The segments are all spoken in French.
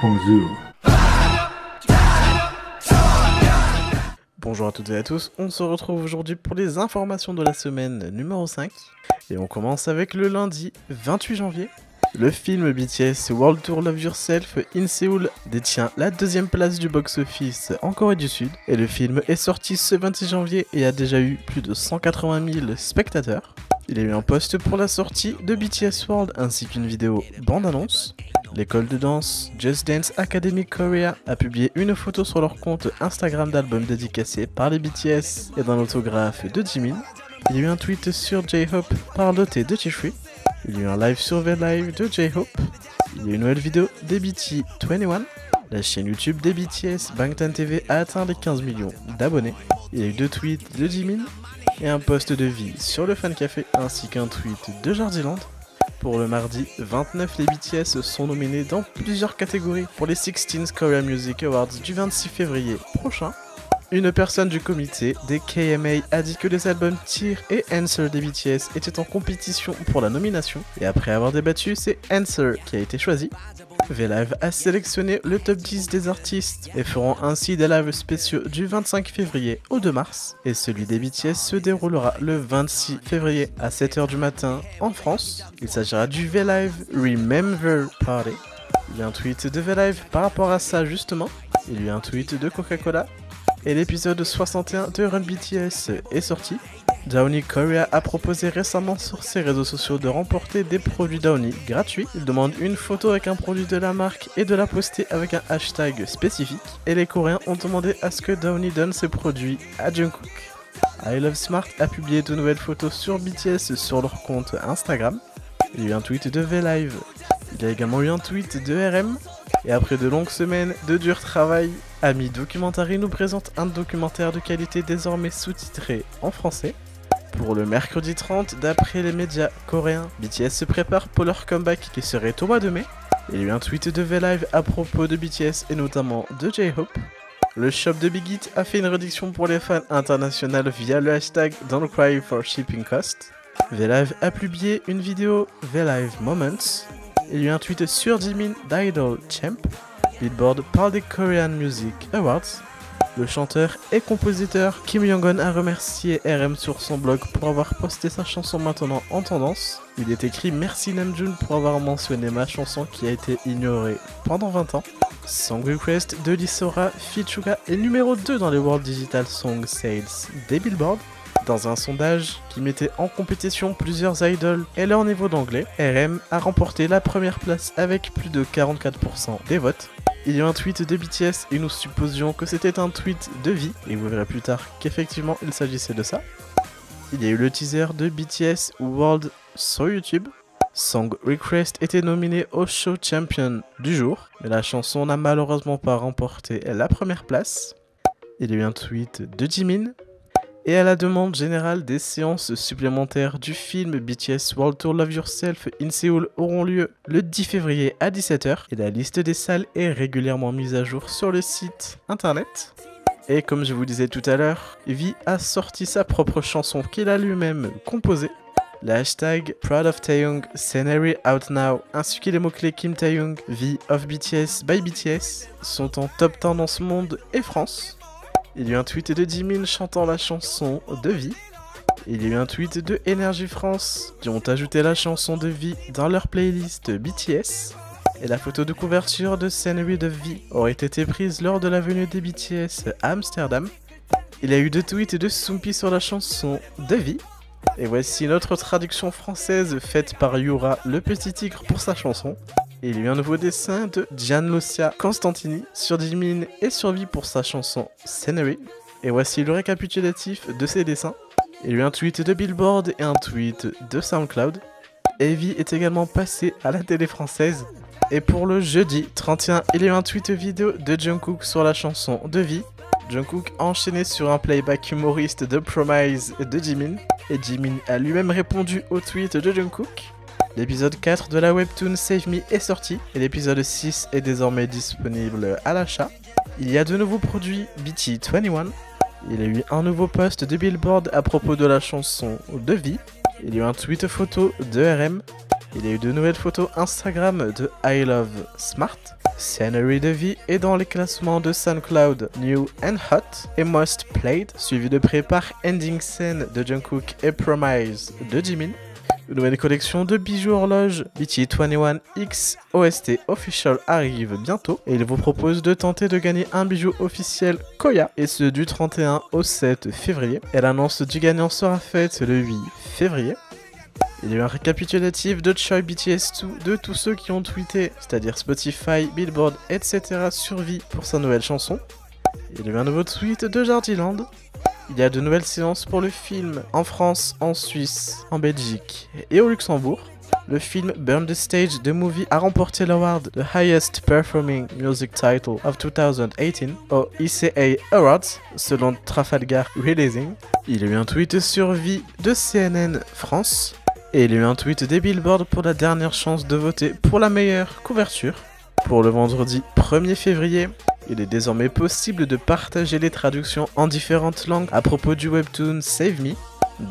Bonjour. Bonjour à toutes et à tous, on se retrouve aujourd'hui pour les informations de la semaine numéro 5. Et on commence avec le lundi 28 janvier. Le film BTS World Tour Love Yourself in Seoul détient la deuxième place du box-office en Corée du Sud. Et le film est sorti ce 26 janvier et a déjà eu plus de 180 000 spectateurs. Il y a eu un post pour la sortie de BTS World ainsi qu'une vidéo bande-annonce. L'école de danse Just Dance Academy Korea a publié une photo sur leur compte Instagram d'album dédicacé par les BTS et d'un autographe de Jimin. Il y a eu un tweet sur J-Hope par Lotte de Jeffrey. Il y a eu un live sur V-Live de J-Hope. Il y a eu une nouvelle vidéo des BT21. La chaîne YouTube des BTS Bangtan TV a atteint les 15 millions d'abonnés. Il y a eu 2 tweets de Jimin et un post de vie sur le fan café ainsi qu'un tweet de Jardiland. Pour le mardi 29, les BTS sont nominés dans plusieurs catégories pour les 16th Korea Music Awards du 26 février prochain. Une personne du comité des KMA a dit que les albums Tear et Answer des BTS étaient en compétition pour la nomination, et après avoir débattu, c'est Answer qui a été choisi. V-Live a sélectionné le top 10 des artistes et feront ainsi des lives spéciaux du 25 février au 2 mars, et celui des BTS se déroulera le 26 février à 7h du matin en France. Il s'agira du V-Live Remember Party. Il y a un tweet de V-Live par rapport à ça justement, il y a un tweet de Coca-Cola. Et l'épisode 61 de Run BTS est sorti. Downy Korea a proposé récemment sur ses réseaux sociaux de remporter des produits Downy gratuits. Il demande une photo avec un produit de la marque et de la poster avec un hashtag spécifique. Et les Coréens ont demandé à ce que Downy donne ses produits à Jungkook. I Love Smart a publié de nouvelles photos sur BTS sur leur compte Instagram. Il y a eu un tweet de V-Live. Il y a également eu un tweet de RM. Et après de longues semaines de dur travail, Ami Documentary nous présente un documentaire de qualité désormais sous-titré en français. Pour le mercredi 30, d'après les médias coréens, BTS se prépare pour leur comeback qui serait au mois de mai. Il y a eu un tweet de V-Live à propos de BTS et notamment de J-Hope. Le shop de Big Hit a fait une réduction pour les fans internationaux via le hashtag Don't Cry for Shipping Cost. V-Live a publié une vidéo V-Live Moments. Il y a eu un tweet sur Jimin d'Idol Champ. Billboard parle des Korean Music Awards. Le chanteur et compositeur Kim Young-un a remercié RM sur son blog pour avoir posté sa chanson maintenant en tendance. Il est écrit merci Namjoon pour avoir mentionné ma chanson qui a été ignorée pendant 20 ans. Song Request de Lissora Fichuga est numéro 2 dans les World Digital Song Sales des Billboard. Dans un sondage qui mettait en compétition plusieurs idoles et leur niveau d'anglais, RM a remporté la première place avec plus de 44% des votes. Il y a un tweet de BTS et nous supposions que c'était un tweet de vie, et vous verrez plus tard qu'effectivement il s'agissait de ça. Il y a eu le teaser de BTS World sur YouTube. Song Request était nominé au Show Champion du jour, mais la chanson n'a malheureusement pas remporté la première place. Il y a eu un tweet de Jimin. Et à la demande générale, des séances supplémentaires du film BTS World Tour Love Yourself in Seoul auront lieu le 10 février à 17h. Et la liste des salles est régulièrement mise à jour sur le site internet. Et comme je vous disais tout à l'heure, V a sorti sa propre chanson qu'il a lui-même composée. Le hashtag Proud of Taeyong, Scenery Out Now, ainsi que les mots-clés Kim Taeyong, V of BTS by BTS sont en top tendance monde et France. Il y a eu un tweet de Jimin chantant la chanson de V. Il y a eu un tweet de Energy France qui ont ajouté la chanson de V dans leur playlist BTS. Et la photo de couverture de Scenery de V aurait été prise lors de la venue des BTS à Amsterdam. Il y a eu 2 tweets de Soompi sur la chanson de V. Et voici notre traduction française faite par Yura le petit tigre pour sa chanson. Et il y a eu un nouveau dessin de Gianlucia Constantini sur Jimin et sur V pour sa chanson Scenery. Et voici le récapitulatif de ces dessins. Il y a eu un tweet de Billboard et un tweet de SoundCloud. Et V est également passé à la télé française. Et pour le jeudi 31, il y a eu un tweet vidéo de Jungkook sur la chanson de V. Jungkook a enchaîné sur un playback humoriste de Promise de Jimin. Et Jimin a lui-même répondu au tweet de Jungkook. L'épisode 4 de la webtoon Save Me est sorti et l'épisode 6 est désormais disponible à l'achat. Il y a de nouveaux produits BT21. Il y a eu un nouveau post de Billboard à propos de la chanson de V. Il y a eu un tweet photo de RM. Il y a eu de nouvelles photos Instagram de I Love Smart. Scenery de vie est dans les classements de SoundCloud New and Hot et Most Played, suivi de près par Ending Scene de Jungkook et Promise de Jimin. Une nouvelle collection de bijoux horloges BT21X OST Official arrive bientôt et il vous propose de tenter de gagner un bijou officiel Koya et ce du 31 au 7 février. Et l'annonce du gagnant sera faite le 8 février. Il y a eu un récapitulatif de Choi BTS2 de tous ceux qui ont tweeté, c'est-à-dire Spotify, Billboard, etc. sur V pour sa nouvelle chanson. Il y a eu un nouveau tweet de Jardiland. Il y a de nouvelles séances pour le film en France, en Suisse, en Belgique et au Luxembourg. Le film Burn the Stage The Movie a remporté l'award The Highest Performing Music Title of 2018 au ECA Awards selon Trafalgar Releasing. Il y a eu un tweet sur V de CNN France. Et il y a eu un tweet des Billboard pour la dernière chance de voter pour la meilleure couverture. Pour le vendredi 1er février, il est désormais possible de partager les traductions en différentes langues à propos du webtoon Save Me.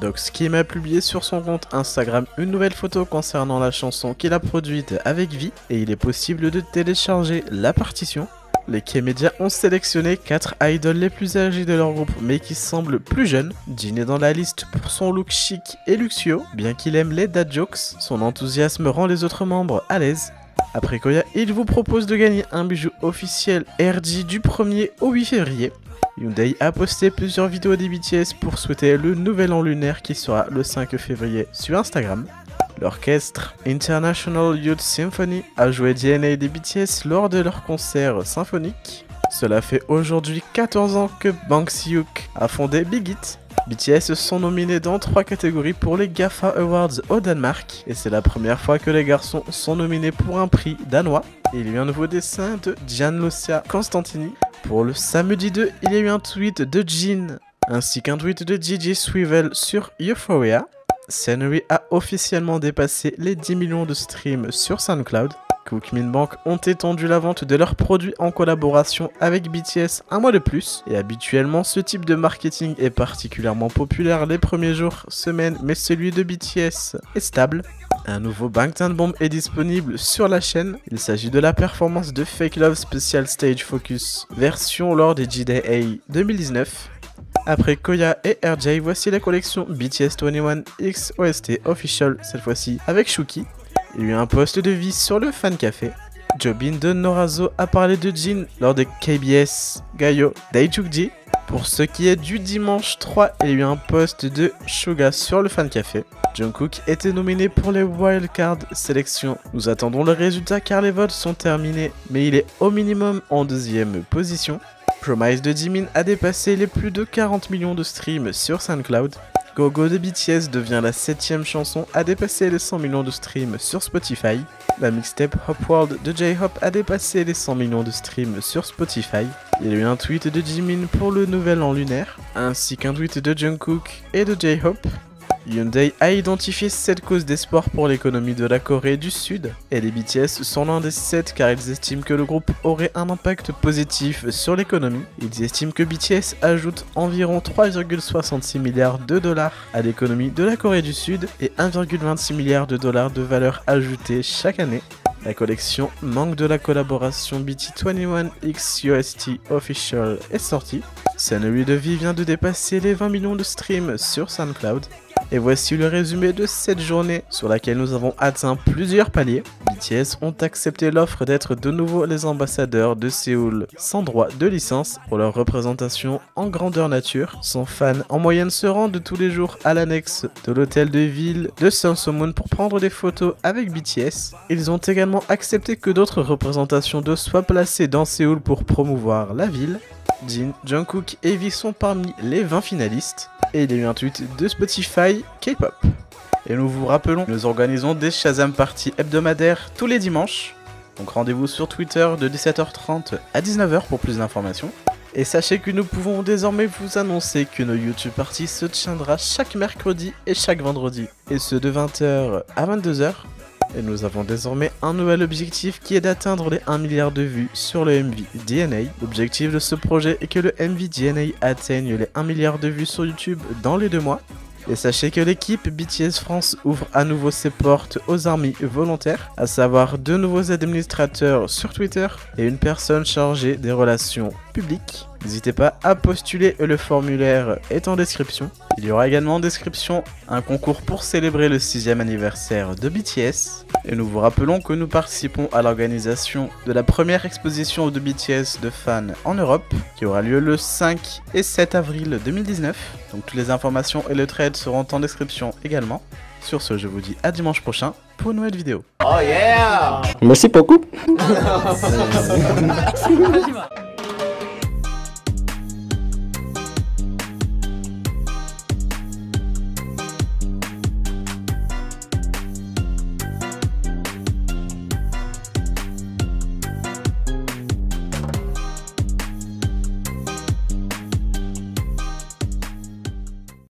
Dogskim a publié sur son compte Instagram une nouvelle photo concernant la chanson qu'il a produite avec V et il est possible de télécharger la partition. Les K-Media ont sélectionné 4 idoles les plus âgés de leur groupe mais qui semblent plus jeunes. Jin est dans la liste pour son look chic et luxueux. Bien qu'il aime les dad jokes, son enthousiasme rend les autres membres à l'aise. Après Koya, il vous propose de gagner un bijou officiel RG du 1er au 8 février. Hyundai a posté plusieurs vidéos des BTS pour souhaiter le nouvel an lunaire qui sera le 5 février sur Instagram. L'orchestre International Youth Symphony a joué DNA des BTS lors de leur concert symphonique. Cela fait aujourd'hui 14 ans que Bang Si-hyuk a fondé Big Hit. BTS sont nominés dans 3 catégories pour les GAFA Awards au Danemark et c'est la première fois que les garçons sont nominés pour un prix danois. Il y a eu un nouveau dessin de Gianluca Constantini. Pour le samedi 2, il y a eu un tweet de Jin ainsi qu'un tweet de DJ Swivel sur Euphoria. Scenery a officiellement dépassé les 10 millions de streams sur SoundCloud. Cookmin Bank ont étendu la vente de leurs produits en collaboration avec BTS un mois de plus. Et habituellement, ce type de marketing est particulièrement populaire les premiers jours, semaines, mais celui de BTS est stable. Un nouveau Bangtan Bomb est disponible sur la chaîne. Il s'agit de la performance de Fake Love Special Stage Focus, version lors des G-Day 2019. Après Koya et RJ, voici la collection BTS 21X OST Official, cette fois-ci avec Shuki. Il y a eu un post de vie sur le fan café. Jobin de Norazo a parlé de Jin lors de KBS Gayo Daijukji. Pour ce qui est du dimanche 3, il y a eu un post de Suga sur le fan café. Jungkook était nominé pour les Wildcard sélections. Nous attendons le résultat car les votes sont terminés, mais il est au minimum en 2e position. Promise de Jimin a dépassé les plus de 40 millions de streams sur SoundCloud. Go-Go de BTS devient la 7ème chanson à dépasser les 100 millions de streams sur Spotify. La mixtape Hop World de J-Hope a dépassé les 100 millions de streams sur Spotify. Il y a eu un tweet de Jimin pour le nouvel an lunaire, ainsi qu'un tweet de Jungkook et de J-Hope. Hyundai a identifié 7 causes d'espoir pour l'économie de la Corée du Sud, et les BTS sont l'un des 7 car ils estiment que le groupe aurait un impact positif sur l'économie. Ils estiment que BTS ajoute environ 3,66 milliards de dollars à l'économie de la Corée du Sud et 1,26 milliard de dollars de valeur ajoutée chaque année. La collection manque de la collaboration BT21X UST Official est sortie. Scenery de vie vient de dépasser les 20 millions de streams sur SoundCloud. Et voici le résumé de cette journée sur laquelle nous avons atteint plusieurs paliers. BTS ont accepté l'offre d'être de nouveau les ambassadeurs de Séoul sans droit de licence pour leur représentation en grandeur nature. Sans fans en moyenne se rendent tous les jours à l'annexe de l'hôtel de ville de Seonsomun pour prendre des photos avec BTS. Ils ont également accepté que d'autres représentations d'eux soient placées dans Séoul pour promouvoir la ville. Jin, Jungkook et V sont parmi les 20 finalistes. Et il y a eu un tweet de Spotify K-pop. Et nous vous rappelons, nous organisons des Shazam Party hebdomadaires tous les dimanches. Donc rendez-vous sur Twitter de 17h30 à 19h pour plus d'informations. Et sachez que nous pouvons désormais vous annoncer que nos YouTube Parties se tiendra chaque mercredi et chaque vendredi. Et ce de 20h à 22h. Et nous avons désormais un nouvel objectif qui est d'atteindre les 1 milliard de vues sur le MV DNA. L'objectif de ce projet est que le MV DNA atteigne les 1 milliard de vues sur YouTube dans les 2 mois. Et sachez que l'équipe BTS France ouvre à nouveau ses portes aux armées volontaires, à savoir 2 nouveaux administrateurs sur Twitter et une personne chargée des relations publiques. N'hésitez pas à postuler, le formulaire est en description. Il y aura également en description un concours pour célébrer le 6e anniversaire de BTS. Et nous vous rappelons que nous participons à l'organisation de la première exposition de BTS de fans en Europe, qui aura lieu le 5 et 7 avril 2019. Donc toutes les informations et le trade seront en description également. Sur ce, je vous dis à dimanche prochain pour une nouvelle vidéo. Oh yeah! Merci beaucoup.